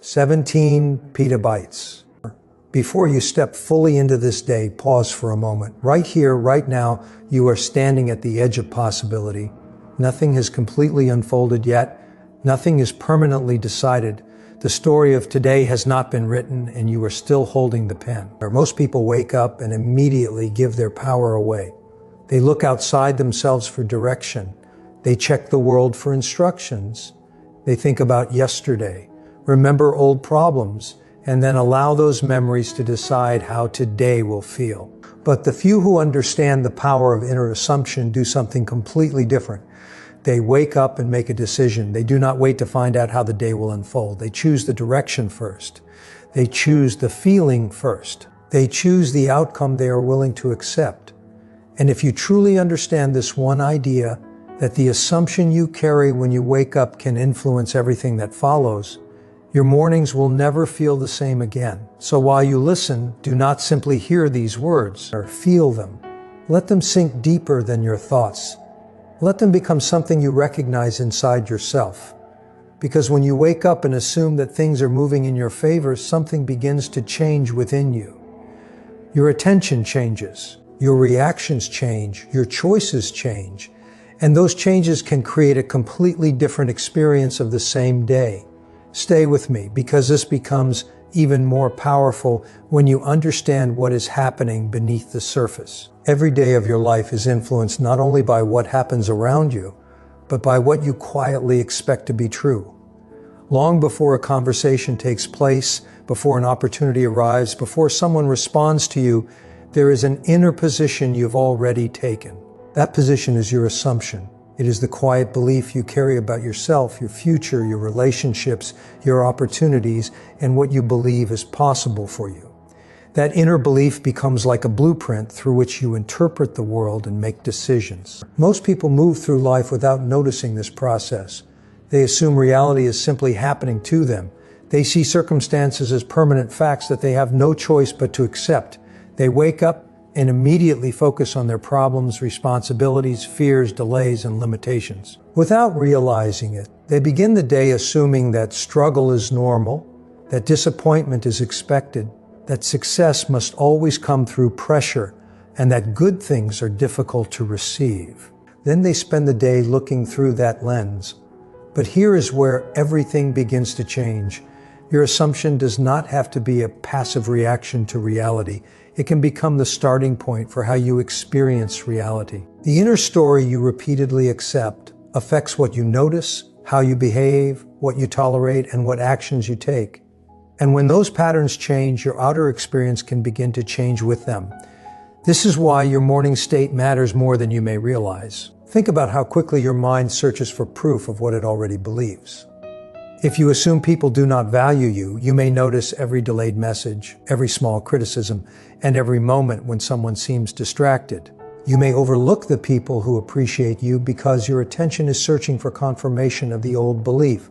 17 petabytes. Before you step fully into this day, pause for a moment. Right here, right now, you are standing at the edge of possibility. Nothing has completely unfolded yet. Nothing is permanently decided. The story of today has not been written, and you are still holding the pen. Most people wake up and immediately give their power away. They look outside themselves for direction. They check the world for instructions. They think about yesterday, remember old problems, and then allow those memories to decide how today will feel. But the few who understand the power of inner assumption do something completely different. They wake up and make a decision. They do not wait to find out how the day will unfold. They choose the direction first. They choose the feeling first. They choose the outcome they are willing to accept. And if you truly understand this one idea, that the assumption you carry when you wake up can influence everything that follows, your mornings will never feel the same again. So while you listen, do not simply hear these words or feel them. Let them sink deeper than your thoughts. Let them become something you recognize inside yourself. Because when you wake up and assume that things are moving in your favor, something begins to change within you. Your attention changes, your reactions change, your choices change, and those changes can create a completely different experience of the same day. Stay with me, because this becomes even more powerful when you understand what is happening beneath the surface. Every day of your life is influenced not only by what happens around you, but by what you quietly expect to be true. Long before a conversation takes place, before an opportunity arrives, before someone responds to you, there is an inner position you've already taken. That position is your assumption. It is the quiet belief you carry about yourself, your future, your relationships, your opportunities, and what you believe is possible for you. That inner belief becomes like a blueprint through which you interpret the world and make decisions. Most people move through life without noticing this process. They assume reality is simply happening to them. They see circumstances as permanent facts that they have no choice but to accept. They wake up and immediately focus on their problems, responsibilities, fears, delays, and limitations. Without realizing it, they begin the day assuming that struggle is normal, that disappointment is expected, that success must always come through pressure, and that good things are difficult to receive. Then they spend the day looking through that lens. But here is where everything begins to change. Your assumption does not have to be a passive reaction to reality. It can become the starting point for how you experience reality. The inner story you repeatedly accept affects what you notice, how you behave, what you tolerate, and what actions you take. And when those patterns change, your outer experience can begin to change with them. This is why your morning state matters more than you may realize. Think about how quickly your mind searches for proof of what it already believes. If you assume people do not value you, you may notice every delayed message, every small criticism, and every moment when someone seems distracted. You may overlook the people who appreciate you because your attention is searching for confirmation of the old belief.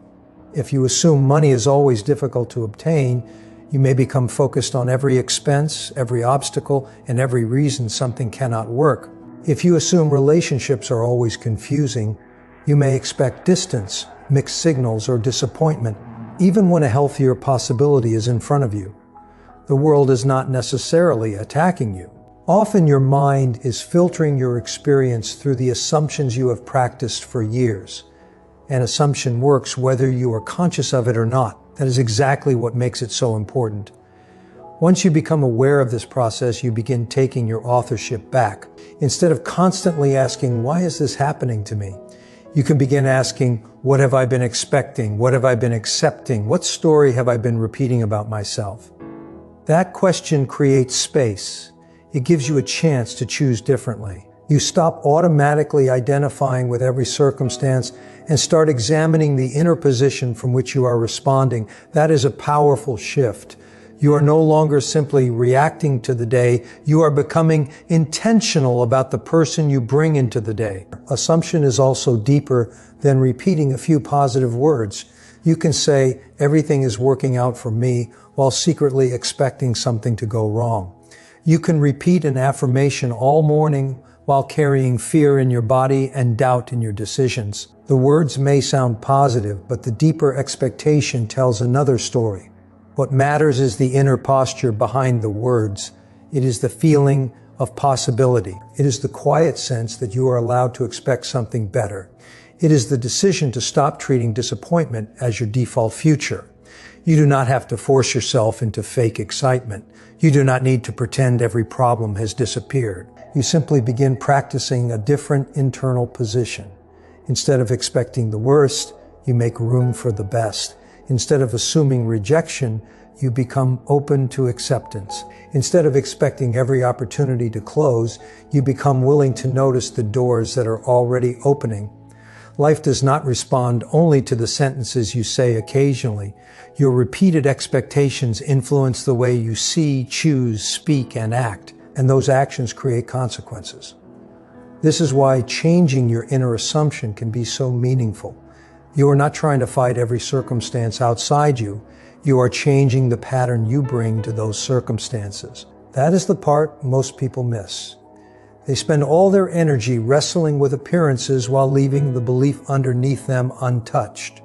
If you assume money is always difficult to obtain, you may become focused on every expense, every obstacle, and every reason something cannot work. If you assume relationships are always confusing, you may expect distance, mixed signals, or disappointment, even when a healthier possibility is in front of you. The world is not necessarily attacking you. Often your mind is filtering your experience through the assumptions you have practiced for years. An assumption works whether you are conscious of it or not. That is exactly what makes it so important. Once you become aware of this process, you begin taking your authorship back. Instead of constantly asking, why is this happening to me? You can begin asking, what have I been expecting? What have I been accepting? What story have I been repeating about myself? That question creates space. It gives you a chance to choose differently. You stop automatically identifying with every circumstance and start examining the inner position from which you are responding. That is a powerful shift. You are no longer simply reacting to the day. You are becoming intentional about the person you bring into the day. Assumption is also deeper than repeating a few positive words. You can say, everything is working out for me, while secretly expecting something to go wrong. You can repeat an affirmation all morning while carrying fear in your body and doubt in your decisions. The words may sound positive, but the deeper expectation tells another story. What matters is the inner posture behind the words. It is the feeling of possibility. It is the quiet sense that you are allowed to expect something better. It is the decision to stop treating disappointment as your default future. You do not have to force yourself into fake excitement. You do not need to pretend every problem has disappeared. You simply begin practicing a different internal position. Instead of expecting the worst, you make room for the best. Instead of assuming rejection, you become open to acceptance. Instead of expecting every opportunity to close, you become willing to notice the doors that are already opening. Life does not respond only to the sentences you say occasionally. Your repeated expectations influence the way you see, choose, speak, and act, and those actions create consequences. This is why changing your inner assumption can be so meaningful. You are not trying to fight every circumstance outside you. You are changing the pattern you bring to those circumstances. That is the part most people miss. They spend all their energy wrestling with appearances while leaving the belief underneath them untouched.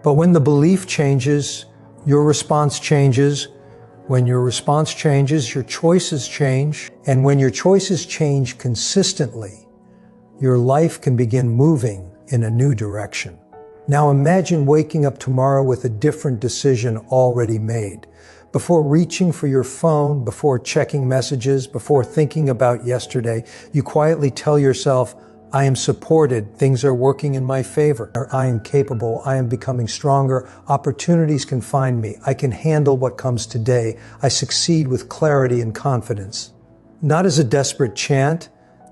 But when the belief changes, your response changes. When your response changes, your choices change. And when your choices change consistently, your life can begin moving in a new direction. Now imagine waking up tomorrow with a different decision already made. Before reaching for your phone, before checking messages, before thinking about yesterday, you quietly tell yourself, I am supported, things are working in my favor, I am capable, I am becoming stronger, opportunities can find me, I can handle what comes today, I succeed with clarity and confidence. Not as a desperate chant,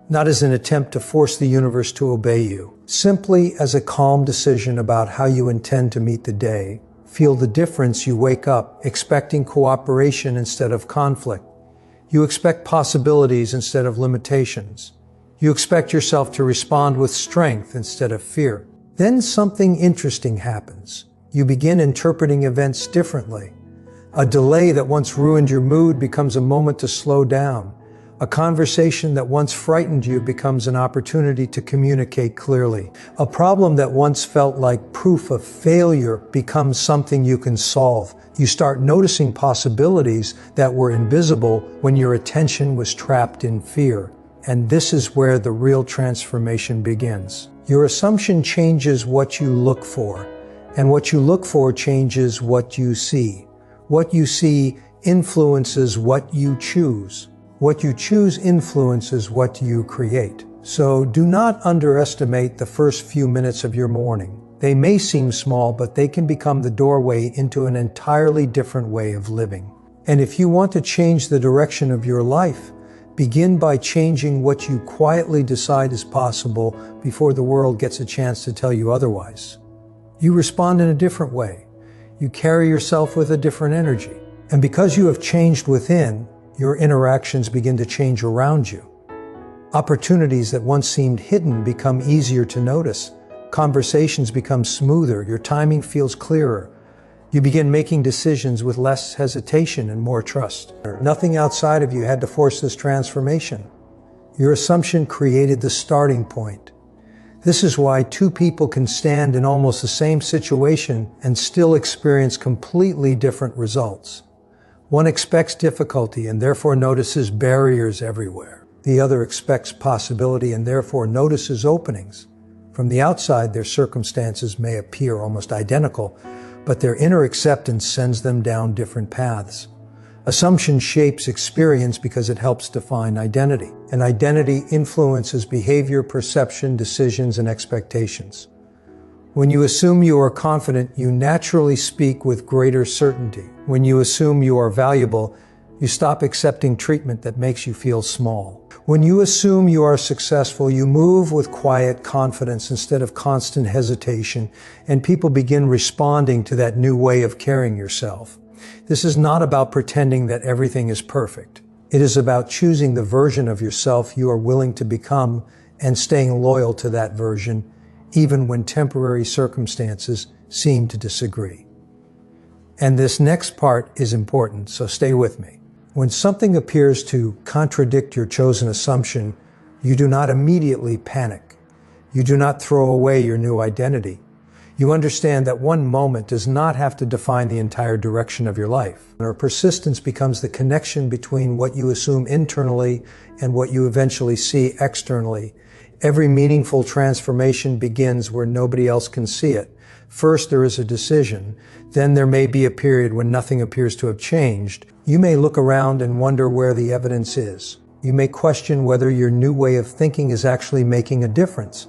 not as an attempt to force the universe to obey you, simply as a calm decision about how you intend to meet the day. Feel the difference. You wake up expecting cooperation instead of conflict. You expect possibilities instead of limitations. You expect yourself to respond with strength instead of fear. Then something interesting happens. You begin interpreting events differently. A delay that once ruined your mood becomes a moment to slow down. A conversation that once frightened you becomes an opportunity to communicate clearly. A problem that once felt like proof of failure becomes something you can solve. You start noticing possibilities that were invisible when your attention was trapped in fear. And this is where the real transformation begins. Your assumption changes what you look for, and what you look for changes what you see. What you see influences what you choose. What you choose influences what you create. So do not underestimate the first few minutes of your morning. They may seem small, but they can become the doorway into an entirely different way of living. And if you want to change the direction of your life, begin by changing what you quietly decide is possible before the world gets a chance to tell you otherwise. You respond in a different way. You carry yourself with a different energy. And because you have changed within, your interactions begin to change around you. Opportunities that once seemed hidden become easier to notice. Conversations become smoother. Your timing feels clearer. You begin making decisions with less hesitation and more trust. Nothing outside of you had to force this transformation. Your assumption created the starting point. This is why two people can stand in almost the same situation and still experience completely different results. One expects difficulty and therefore notices barriers everywhere. The other expects possibility and therefore notices openings. From the outside, their circumstances may appear almost identical, but their inner acceptance sends them down different paths. Assumption shapes experience because it helps define identity, and identity influences behavior, perception, decisions, and expectations. When you assume you are confident, you naturally speak with greater certainty. When you assume you are valuable, you stop accepting treatment that makes you feel small. When you assume you are successful, you move with quiet confidence instead of constant hesitation, and people begin responding to that new way of carrying yourself. This is not about pretending that everything is perfect. It is about choosing the version of yourself you are willing to become and staying loyal to that version, even when temporary circumstances seem to disagree. And this next part is important, so stay with me. When something appears to contradict your chosen assumption, You do not immediately panic. You do not throw away your new identity. You understand that one moment does not have to define the entire direction of your life. Or persistence becomes the connection between what you assume internally and what you eventually see externally. Every meaningful transformation begins where nobody else can see it. First, there is a decision. Then there may be a period when nothing appears to have changed. You may look around and wonder where the evidence is. You may question whether your new way of thinking is actually making a difference.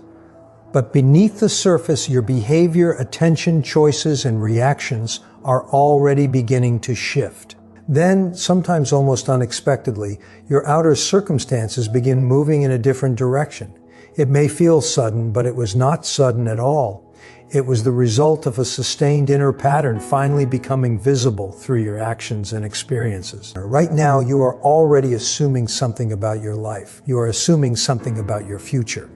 But beneath the surface, your behavior, attention, choices, and reactions are already beginning to shift. Then, sometimes almost unexpectedly, your outer circumstances begin moving in a different direction. It may feel sudden, but it was not sudden at all. It was the result of a sustained inner pattern finally becoming visible through your actions and experiences. Right now, you are already assuming something about your life. You are assuming something about your future.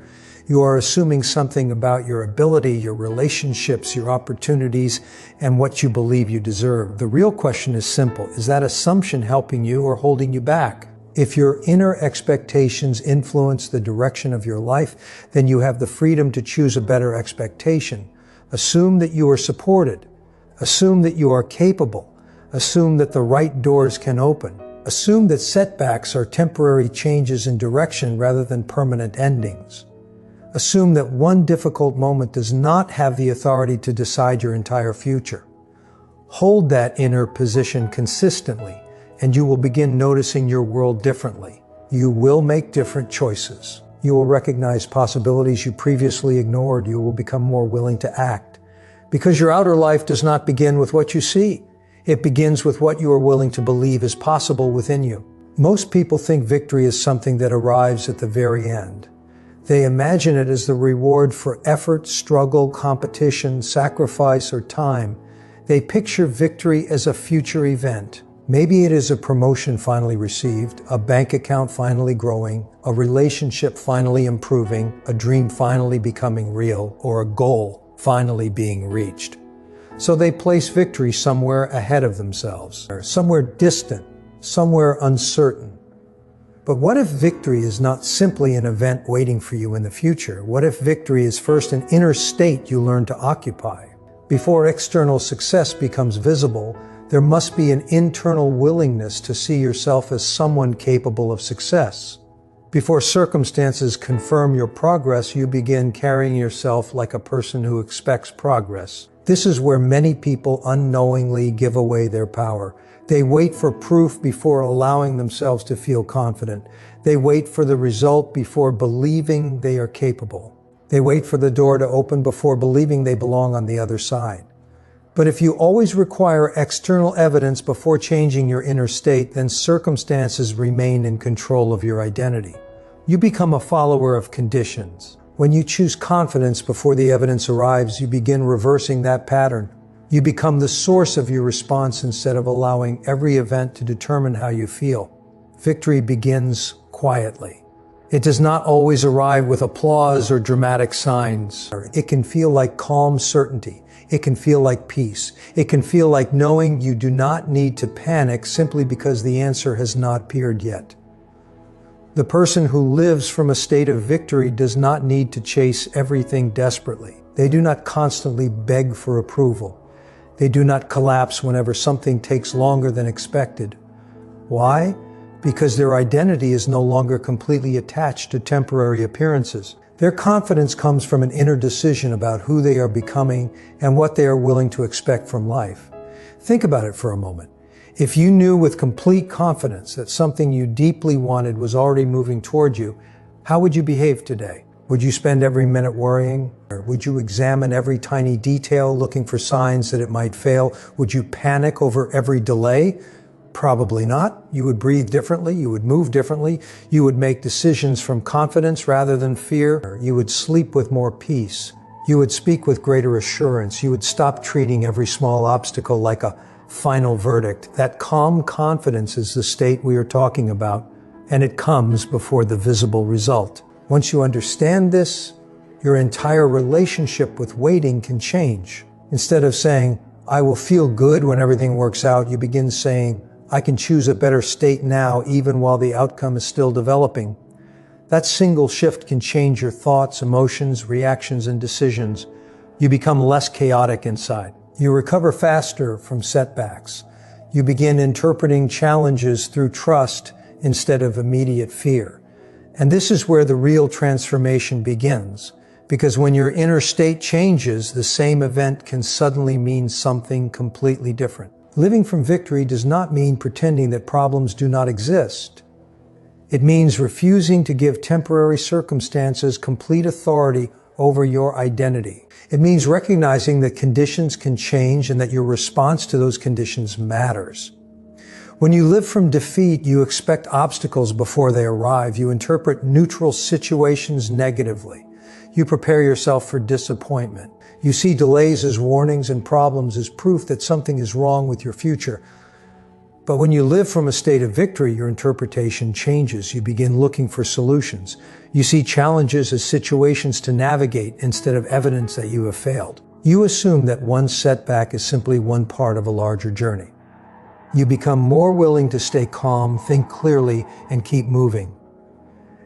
You are assuming something about your ability, your relationships, your opportunities, and what you believe you deserve. The real question is simple. Is that assumption helping you or holding you back? If your inner expectations influence the direction of your life, then you have the freedom to choose a better expectation. Assume that you are supported. Assume that you are capable. Assume that the right doors can open. Assume that setbacks are temporary changes in direction rather than permanent endings. Assume that one difficult moment does not have the authority to decide your entire future. Hold that inner position consistently, and you will begin noticing your world differently. You will make different choices. You will recognize possibilities you previously ignored. You will become more willing to act. Because your outer life does not begin with what you see. It begins with what you are willing to believe is possible within you. Most people think victory is something that arrives at the very end. They imagine it as the reward for effort, struggle, competition, sacrifice, or time. They picture victory as a future event. Maybe it is a promotion finally received, a bank account finally growing, a relationship finally improving, a dream finally becoming real, or a goal finally being reached. So they place victory somewhere ahead of themselves, or somewhere distant, somewhere uncertain. But what if victory is not simply an event waiting for you in the future? What if victory is first an inner state you learn to occupy? Before external success becomes visible, there must be an internal willingness to see yourself as someone capable of success. Before circumstances confirm your progress, you begin carrying yourself like a person who expects progress. This is where many people unknowingly give away their power. They wait for proof before allowing themselves to feel confident. They wait for the result before believing they are capable. They wait for the door to open before believing they belong on the other side. But if you always require external evidence before changing your inner state, then circumstances remain in control of your identity. You become a follower of conditions. When you choose confidence before the evidence arrives, you begin reversing that pattern. You become the source of your response instead of allowing every event to determine how you feel. Victory begins quietly. It does not always arrive with applause or dramatic signs. It can feel like calm certainty. It can feel like peace. It can feel like knowing you do not need to panic simply because the answer has not appeared yet. The person who lives from a state of victory does not need to chase everything desperately. They do not constantly beg for approval. They do not collapse whenever something takes longer than expected. Why? Because their identity is no longer completely attached to temporary appearances. Their confidence comes from an inner decision about who they are becoming and what they are willing to expect from life. Think about it for a moment. If you knew with complete confidence that something you deeply wanted was already moving toward you, how would you behave today? Would you spend every minute worrying? Or would you examine every tiny detail looking for signs that it might fail? Would you panic over every delay? Probably not. You would breathe differently. You would move differently. You would make decisions from confidence rather than fear. You would sleep with more peace. You would speak with greater assurance. You would stop treating every small obstacle like a final verdict. That calm confidence is the state we are talking about, and it comes before the visible result. Once you understand this, your entire relationship with waiting can change. Instead of saying, I will feel good when everything works out, you begin saying, I can choose a better state now, even while the outcome is still developing. That single shift can change your thoughts, emotions, reactions, and decisions. You become less chaotic inside. You recover faster from setbacks. You begin interpreting challenges through trust instead of immediate fear. And this is where the real transformation begins, because when your inner state changes, the same event can suddenly mean something completely different. Living from victory does not mean pretending that problems do not exist. It means refusing to give temporary circumstances complete authority over your identity. It means recognizing that conditions can change and that your response to those conditions matters. When you live from defeat, you expect obstacles before they arrive. You interpret neutral situations negatively. You prepare yourself for disappointment. You see delays as warnings and problems as proof that something is wrong with your future. But when you live from a state of victory, your interpretation changes. You begin looking for solutions. You see challenges as situations to navigate instead of evidence that you have failed. You assume that one setback is simply one part of a larger journey. You become more willing to stay calm, think clearly, and keep moving.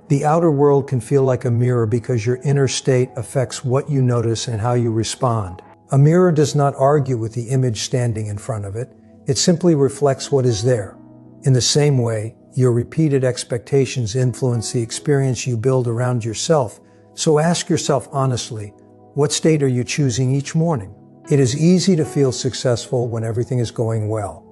The outer world can feel like a mirror because your inner state affects what you notice and how you respond. A mirror does not argue with the image standing in front of it. It simply reflects what is there. In the same way, your repeated expectations influence the experience you build around yourself. So ask yourself honestly, what state are you choosing each morning? It is easy to feel successful when everything is going well.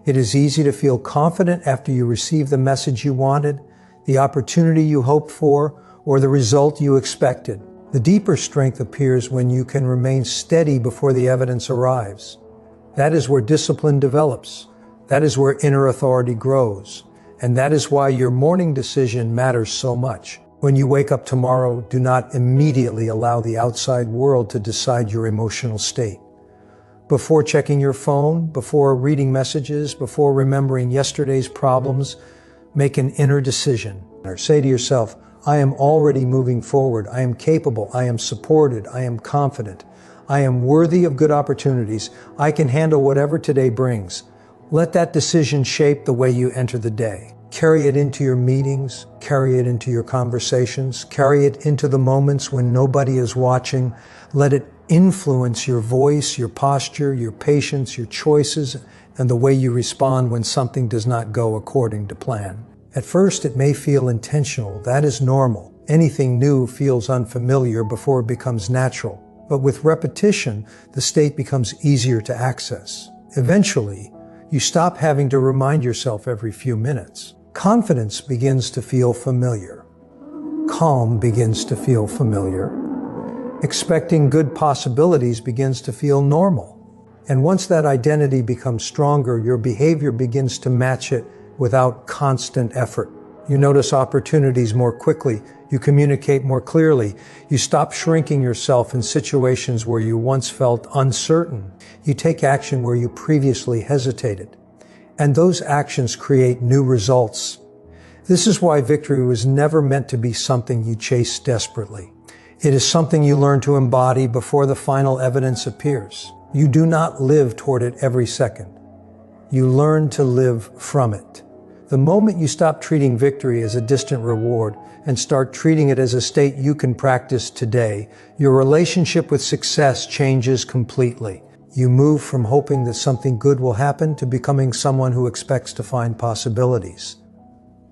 It is easy to feel confident after you receive the message you wanted, the opportunity you hoped for, or the result you expected. The deeper strength appears when you can remain steady before the evidence arrives. That is where discipline develops. That is where inner authority grows. And that is why your morning decision matters so much. When you wake up tomorrow, do not immediately allow the outside world to decide your emotional state. Before checking your phone, before reading messages, before remembering yesterday's problems, make an inner decision. Or say to yourself, I am already moving forward. I am capable. I am supported. I am confident. I am worthy of good opportunities. I can handle whatever today brings. Let that decision shape the way you enter the day. Carry it into your meetings. Carry it into your conversations. Carry it into the moments when nobody is watching. Let it influence your voice, your posture, your patience, your choices, and the way you respond when something does not go according to plan. At first, it may feel intentional. That is normal. Anything new feels unfamiliar before it becomes natural. But with repetition, the state becomes easier to access. Eventually, you stop having to remind yourself every few minutes. Confidence begins to feel familiar. Calm begins to feel familiar. Expecting good possibilities begins to feel normal. And once that identity becomes stronger, your behavior begins to match it without constant effort. You notice opportunities more quickly. You communicate more clearly. You stop shrinking yourself in situations where you once felt uncertain. You take action where you previously hesitated. And those actions create new results. This is why victory was never meant to be something you chase desperately. It is something you learn to embody before the final evidence appears. You do not live toward it every second. You learn to live from it. The moment you stop treating victory as a distant reward and start treating it as a state you can practice today, your relationship with success changes completely. You move from hoping that something good will happen to becoming someone who expects to find possibilities.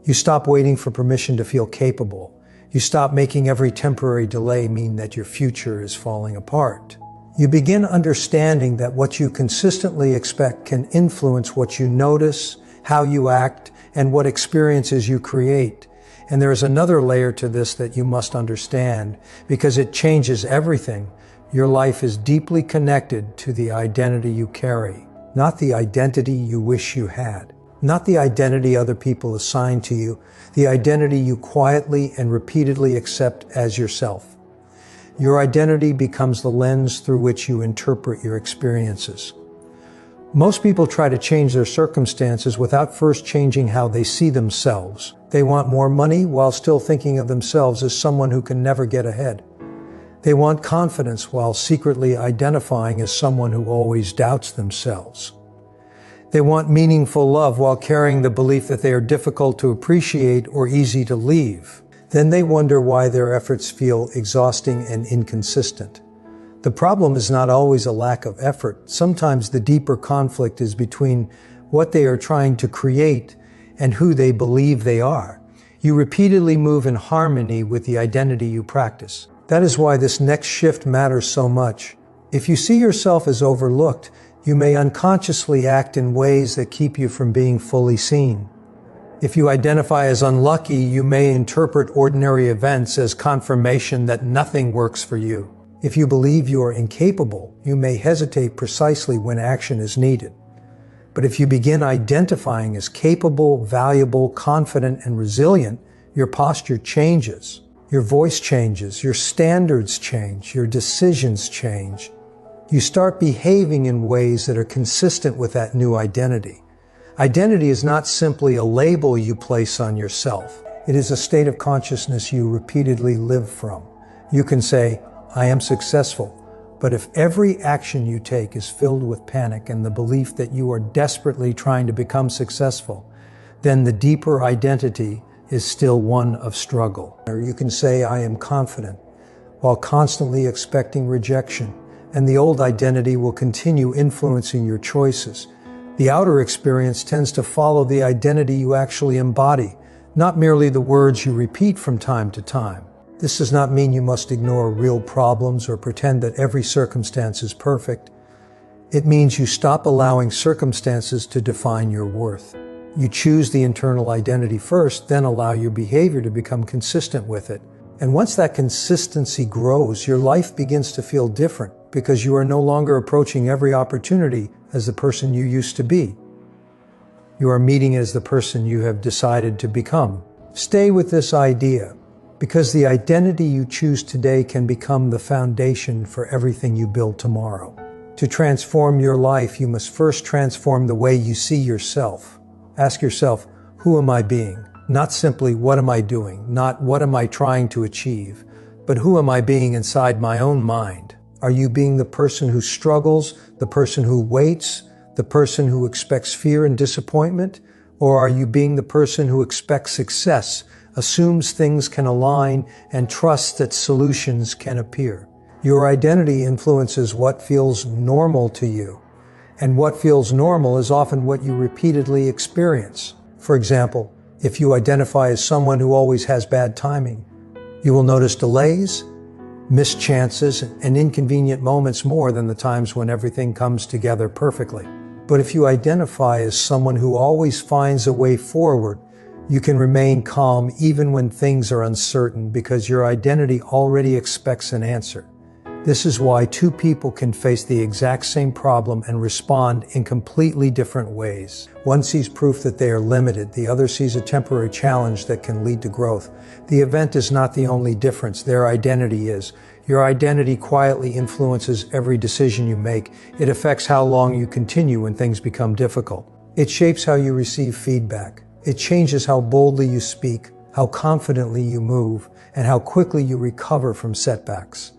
You stop waiting for permission to feel capable. You stop making every temporary delay mean that your future is falling apart. You begin understanding that what you consistently expect can influence what you notice, how you act, and what experiences you create. And there is another layer to this that you must understand, because it changes everything. Your life is deeply connected to the identity you carry, not the identity you wish you had, not the identity other people assign to you, the identity you quietly and repeatedly accept as yourself. Your identity becomes the lens through which you interpret your experiences. Most people try to change their circumstances without first changing how they see themselves. They want more money while still thinking of themselves as someone who can never get ahead. They want confidence while secretly identifying as someone who always doubts themselves. They want meaningful love while carrying the belief that they are difficult to appreciate or easy to leave. Then they wonder why their efforts feel exhausting and inconsistent. The problem is not always a lack of effort. Sometimes the deeper conflict is between what they are trying to create and who they believe they are. You repeatedly move in harmony with the identity you practice. That is why this next shift matters so much. If you see yourself as overlooked, you may unconsciously act in ways that keep you from being fully seen. If you identify as unlucky, you may interpret ordinary events as confirmation that nothing works for you. If you believe you are incapable, you may hesitate precisely when action is needed. But if you begin identifying as capable, valuable, confident, and resilient, your posture changes. Your voice changes, your standards change, your decisions change. You start behaving in ways that are consistent with that new identity. Identity is not simply a label you place on yourself. It is a state of consciousness you repeatedly live from. You can say, I am successful, but if every action you take is filled with panic and the belief that you are desperately trying to become successful, then the deeper identity is still one of struggle. Or you can say, I am confident, while constantly expecting rejection, and the old identity will continue influencing your choices. The outer experience tends to follow the identity you actually embody, not merely the words you repeat from time to time. This does not mean you must ignore real problems or pretend that every circumstance is perfect. It means you stop allowing circumstances to define your worth. You choose the internal identity first, then allow your behavior to become consistent with it. And once that consistency grows, your life begins to feel different because you are no longer approaching every opportunity as the person you used to be. You are meeting as the person you have decided to become. Stay with this idea, because the identity you choose today can become the foundation for everything you build tomorrow. To transform your life, you must first transform the way you see yourself. Ask yourself, who am I being? Not simply what am I doing, not what am I trying to achieve, but who am I being inside my own mind? Are you being the person who struggles, the person who waits, the person who expects fear and disappointment? Or are you being the person who expects success, assumes things can align, and trusts that solutions can appear? Your identity influences what feels normal to you. And what feels normal is often what you repeatedly experience. For example, if you identify as someone who always has bad timing, you will notice delays, missed chances, and inconvenient moments more than the times when everything comes together perfectly. But if you identify as someone who always finds a way forward, you can remain calm even when things are uncertain because your identity already expects an answer. This is why two people can face the exact same problem and respond in completely different ways. One sees proof that they are limited, the other sees a temporary challenge that can lead to growth. The event is not the only difference, their identity is. Your identity quietly influences every decision you make. It affects how long you continue when things become difficult. It shapes how you receive feedback. It changes how boldly you speak, how confidently you move, and how quickly you recover from setbacks.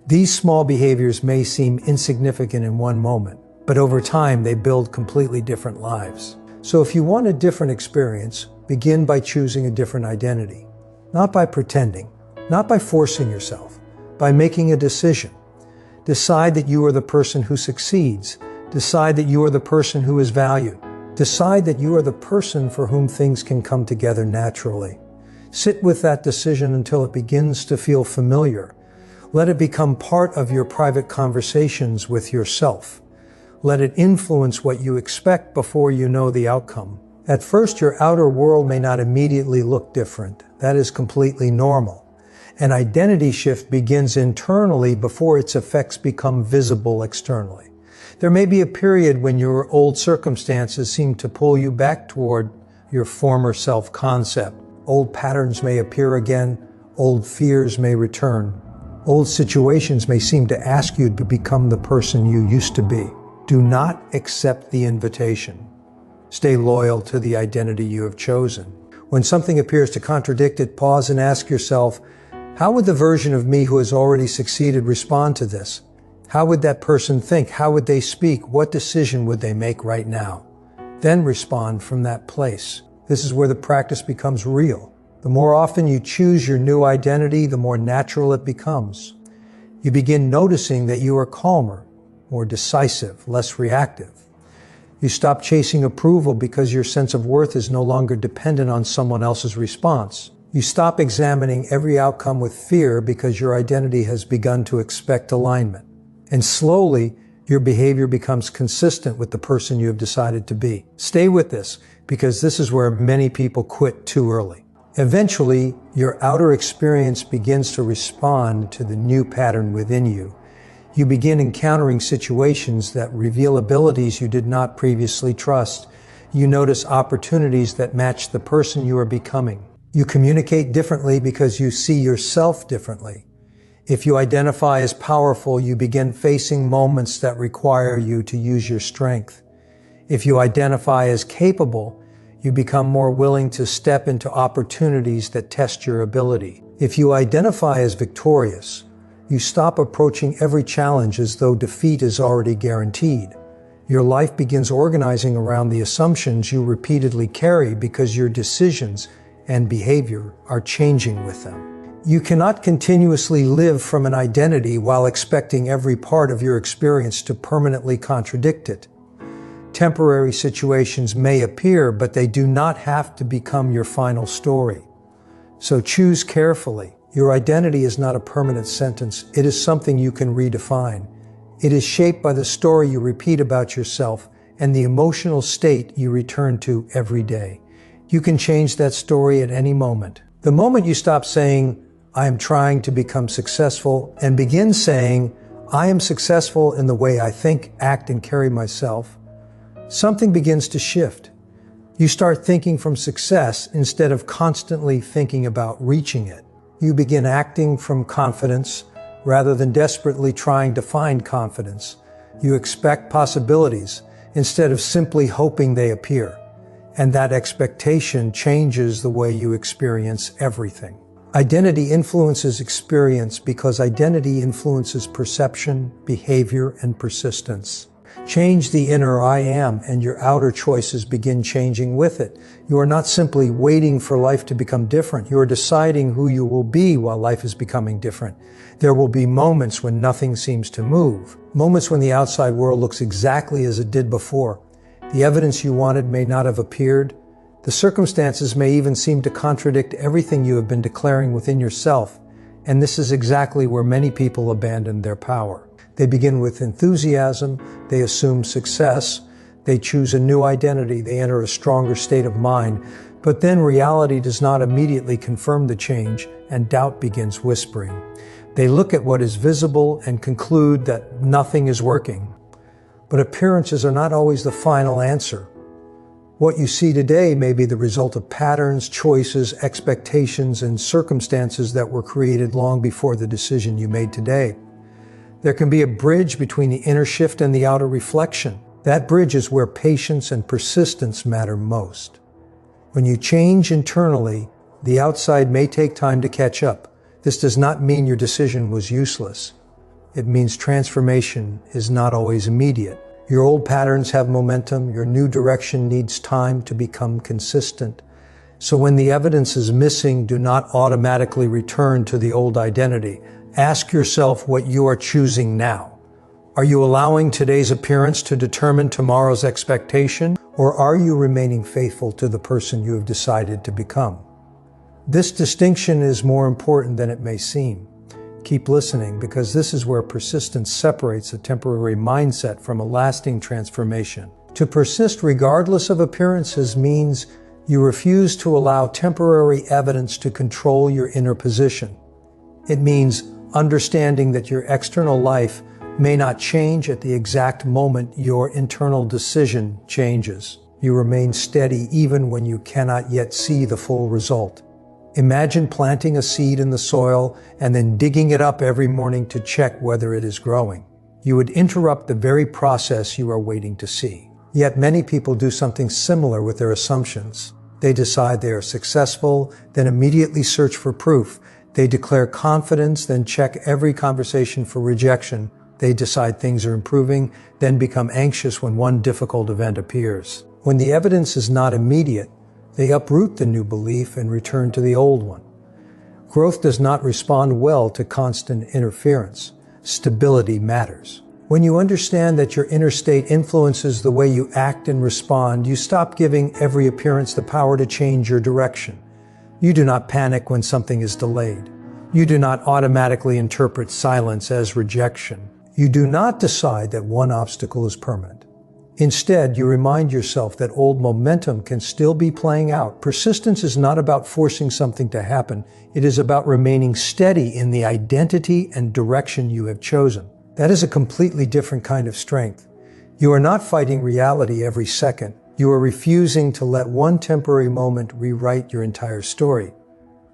These small behaviors may seem insignificant in one moment, but over time they build completely different lives. So if you want a different experience, begin by choosing a different identity. Not by pretending, not by forcing yourself, by making a decision. Decide that you are the person who succeeds. Decide that you are the person who is valued. Decide that you are the person for whom things can come together naturally. Sit with that decision until it begins to feel familiar. Let it become part of your private conversations with yourself. Let it influence what you expect before you know the outcome. At first, your outer world may not immediately look different. That is completely normal. An identity shift begins internally before its effects become visible externally. There may be a period when your old circumstances seem to pull you back toward your former self-concept. Old patterns may appear again. Old fears may return. Old situations may seem to ask you to become the person you used to be. Do not accept the invitation. Stay loyal to the identity you have chosen. When something appears to contradict it, pause and ask yourself, how would the version of me who has already succeeded respond to this? How would that person think? How would they speak? What decision would they make right now? Then respond from that place. This is where the practice becomes real. The more often you choose your new identity, the more natural it becomes. You begin noticing that you are calmer, more decisive, less reactive. You stop chasing approval because your sense of worth is no longer dependent on someone else's response. You stop examining every outcome with fear because your identity has begun to expect alignment. And slowly, your behavior becomes consistent with the person you have decided to be. Stay with this, because this is where many people quit too early. Eventually, your outer experience begins to respond to the new pattern within you. You begin encountering situations that reveal abilities you did not previously trust. You notice opportunities that match the person you are becoming. You communicate differently because you see yourself differently. If you identify as powerful, you begin facing moments that require you to use your strength. If you identify as capable, you become more willing to step into opportunities that test your ability. If you identify as victorious, you stop approaching every challenge as though defeat is already guaranteed. Your life begins organizing around the assumptions you repeatedly carry because your decisions and behavior are changing with them. You cannot continuously live from an identity while expecting every part of your experience to permanently contradict it. Temporary situations may appear, but they do not have to become your final story. So choose carefully. Your identity is not a permanent sentence. It is something you can redefine. It is shaped by the story you repeat about yourself and the emotional state you return to every day. You can change that story at any moment. The moment you stop saying, "I am trying to become successful," and begin saying, "I am successful in the way I think, act, and carry myself," something begins to shift. You start thinking from success instead of constantly thinking about reaching it. You begin acting from confidence rather than desperately trying to find confidence. You expect possibilities instead of simply hoping they appear. And that expectation changes the way you experience everything. Identity influences experience because identity influences perception, behavior, and persistence. Change the inner I am, and your outer choices begin changing with it. You are not simply waiting for life to become different. You are deciding who you will be while life is becoming different. There will be moments when nothing seems to move. Moments when the outside world looks exactly as it did before. The evidence you wanted may not have appeared. The circumstances may even seem to contradict everything you have been declaring within yourself. And this is exactly where many people abandon their power. They begin with enthusiasm, they assume success, they choose a new identity, they enter a stronger state of mind, but then reality does not immediately confirm the change and doubt begins whispering. They look at what is visible and conclude that nothing is working. But appearances are not always the final answer. What you see today may be the result of patterns, choices, expectations, and circumstances that were created long before the decision you made today. There can be a bridge between the inner shift and the outer reflection. That bridge is where patience and persistence matter most. When you change internally, the outside may take time to catch up. This does not mean your decision was useless. It means transformation is not always immediate. Your old patterns have momentum. Your new direction needs time to become consistent. So when the evidence is missing, do not automatically return to the old identity. Ask yourself what you are choosing now. Are you allowing today's appearance to determine tomorrow's expectation, or are you remaining faithful to the person you have decided to become? This distinction is more important than it may seem. Keep listening, because this is where persistence separates a temporary mindset from a lasting transformation. To persist regardless of appearances means you refuse to allow temporary evidence to control your inner position. It means understanding that your external life may not change at the exact moment your internal decision changes. You remain steady even when you cannot yet see the full result. Imagine planting a seed in the soil and then digging it up every morning to check whether it is growing. You would interrupt the very process you are waiting to see. Yet many people do something similar with their assumptions. They decide they are successful, then immediately search for proof. They declare confidence, then check every conversation for rejection. They decide things are improving, then become anxious when one difficult event appears. When the evidence is not immediate, They uproot the new belief and return to the old one. Growth does not respond well to constant interference. Stability matters. When you understand that your inner state influences the way you act and respond, you stop giving every appearance the power to change your direction. You do not panic when something is delayed. You do not automatically interpret silence as rejection. You do not decide that one obstacle is permanent. Instead, you remind yourself that old momentum can still be playing out. Persistence is not about forcing something to happen. It is about remaining steady in the identity and direction you have chosen. That is a completely different kind of strength. You are not fighting reality every second. You are refusing to let one temporary moment rewrite your entire story.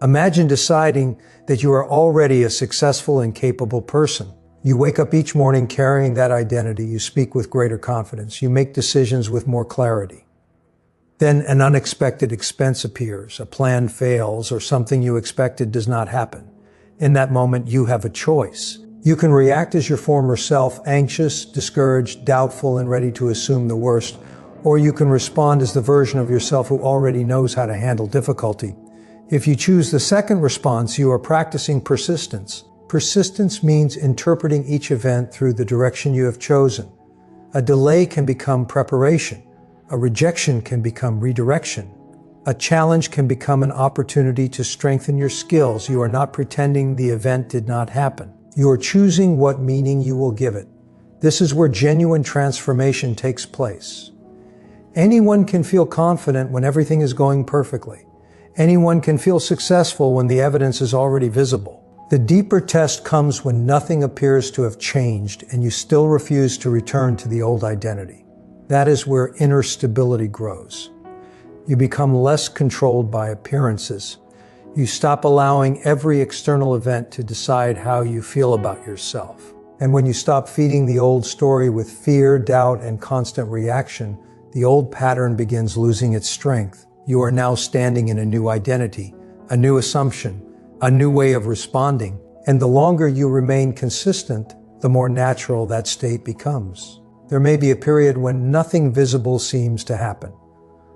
Imagine deciding that you are already a successful and capable person. You wake up each morning carrying that identity. You speak with greater confidence. You make decisions with more clarity. Then an unexpected expense appears, a plan fails, or something you expected does not happen. In that moment, you have a choice. You can react as your former self, anxious, discouraged, doubtful, and ready to assume the worst, or you can respond as the version of yourself who already knows how to handle difficulty. If you choose the second response, you are practicing persistence. Persistence means interpreting each event through the direction you have chosen. A delay can become preparation. A rejection can become redirection. A challenge can become an opportunity to strengthen your skills. You are not pretending the event did not happen. You are choosing what meaning you will give it. This is where genuine transformation takes place. Anyone can feel confident when everything is going perfectly. Anyone can feel successful when the evidence is already visible. The deeper test comes when nothing appears to have changed and you still refuse to return to the old identity. That is where inner stability grows. You become less controlled by appearances. You stop allowing every external event to decide how you feel about yourself. And when you stop feeding the old story with fear, doubt, and constant reaction, the old pattern begins losing its strength. You are now standing in a new identity, a new assumption, a new way of responding. And the longer you remain consistent, the more natural that state becomes. There may be a period when nothing visible seems to happen.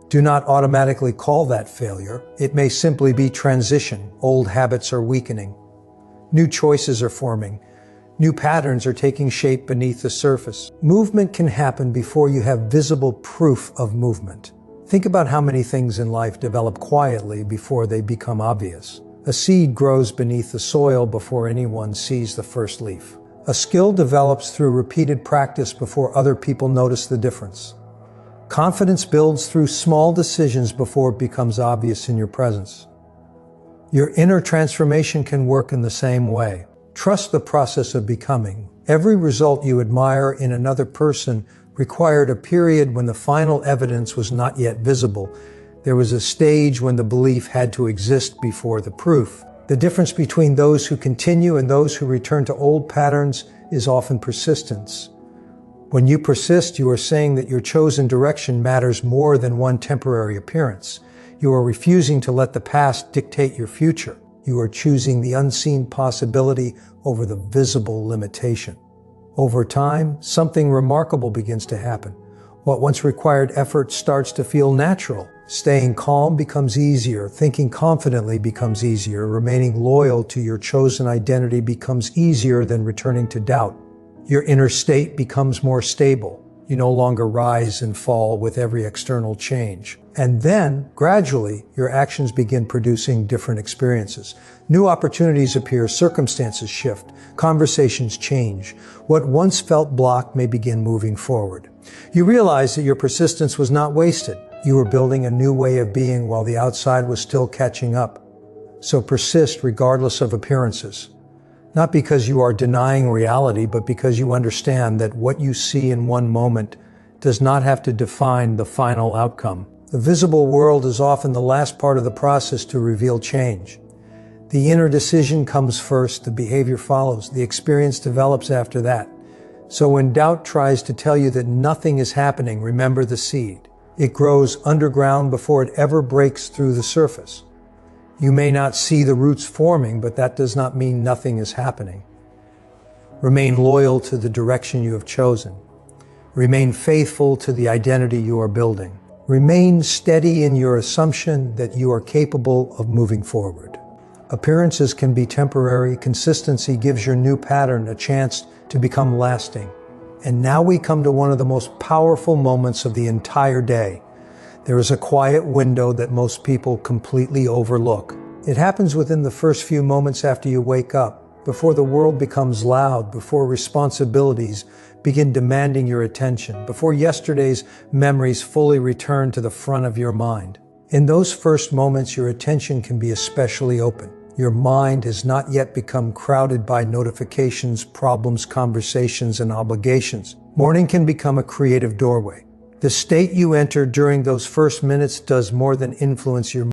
Do not automatically call that failure. It may simply be transition. Old habits are weakening. New choices are forming. New patterns are taking shape beneath the surface. Movement can happen before you have visible proof of movement. Think about how many things in life develop quietly before they become obvious. A seed grows beneath the soil before anyone sees the first leaf. A skill develops through repeated practice before other people notice the difference. Confidence builds through small decisions before it becomes obvious in your presence. Your inner transformation can work in the same way. Trust the process of becoming. Every result you admire in another person required a period when the final evidence was not yet visible. There was a stage when the belief had to exist before the proof. The difference between those who continue and those who return to old patterns is often persistence. When you persist, you are saying that your chosen direction matters more than one temporary appearance. You are refusing to let the past dictate your future. You are choosing the unseen possibility over the visible limitation. Over time, something remarkable begins to happen. What once required effort starts to feel natural. Staying calm becomes easier. Thinking confidently becomes easier. Remaining loyal to your chosen identity becomes easier than returning to doubt. Your inner state becomes more stable. You no longer rise and fall with every external change. And then, gradually, your actions begin producing different experiences. New opportunities appear, circumstances shift, conversations change. What once felt blocked may begin moving forward. You realize that your persistence was not wasted. You were building a new way of being while the outside was still catching up. So persist regardless of appearances. Not because you are denying reality, but because you understand that what you see in one moment does not have to define the final outcome. The visible world is often the last part of the process to reveal change. The inner decision comes first, the behavior follows, the experience develops after that. So when doubt tries to tell you that nothing is happening, remember the seed. It grows underground before it ever breaks through the surface. You may not see the roots forming, but that does not mean nothing is happening. Remain loyal to the direction you have chosen. Remain faithful to the identity you are building. Remain steady in your assumption that you are capable of moving forward. Appearances can be temporary. Consistency gives your new pattern a chance to become lasting. And now we come to one of the most powerful moments of the entire day. There is a quiet window that most people completely overlook. It happens within the first few moments after you wake up, before the world becomes loud, before responsibilities begin demanding your attention, before yesterday's memories fully return to the front of your mind. In those first moments, your attention can be especially open. Your mind has not yet become crowded by notifications, problems, conversations, and obligations. Morning can become a creative doorway. The state you enter during those first minutes does more than influence your